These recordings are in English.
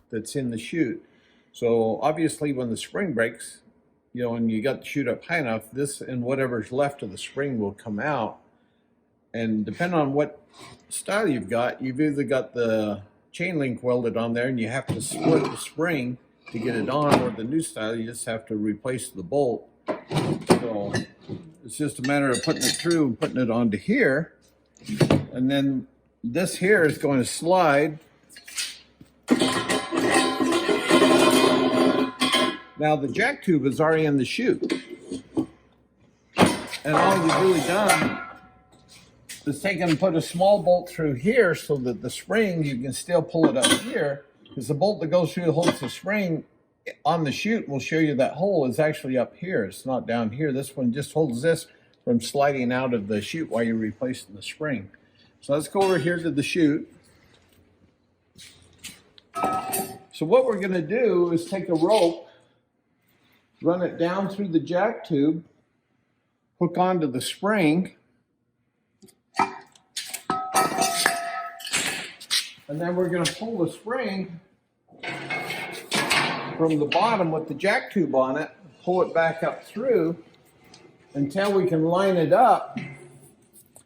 that's in the chute. So obviously when the spring breaks, you know, and you got the chute up high enough, this and whatever's left of the spring will come out. And depending on what style you've either got the chain link welded on there and you have to split the spring to get it on, or the new style, you just have to replace the bolt. So it's just a matter of putting it through and putting it onto here. And then this here is going to slide. Now the jack tube is already in the chute. And all you've really done is take and put a small bolt through here so that the spring, you can still pull it up here, because the bolt that goes through holds the spring on the chute will show you that hole is actually up here. It's not down here. This one just holds this from sliding out of the chute while you're replacing the spring. So let's go over here to the chute. So what we're going to do is take a rope, run it down through the jack tube, hook onto the spring, and then we're going to pull the spring from the bottom with the jack tube on it, pull it back up through until we can line it up.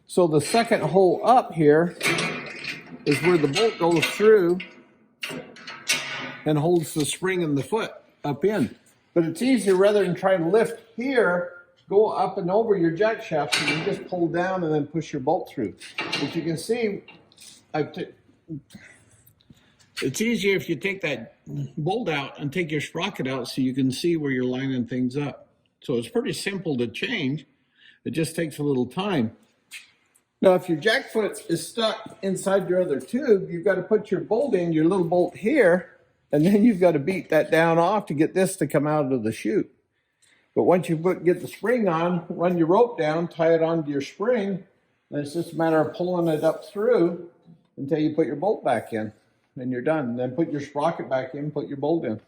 So the second hole up here is where the bolt goes through and holds the spring and the foot up in. But it's easier, rather than trying to lift here, go up and over your jack shaft, so you can just pull down and then push your bolt through. But you can see, it's easier if you take that bolt out and take your sprocket out so you can see where you're lining things up. So it's pretty simple to change. It just takes a little time. Now, if your jack foot is stuck inside your other tube, you've got to put your bolt in, your little bolt here, and then you've got to beat that down off to get this to come out of the chute. But once you get the spring on, run your rope down, tie it onto your spring, and it's just a matter of pulling it up through until you put your bolt back in, and you're done. Then put your sprocket back in, put your bolt in.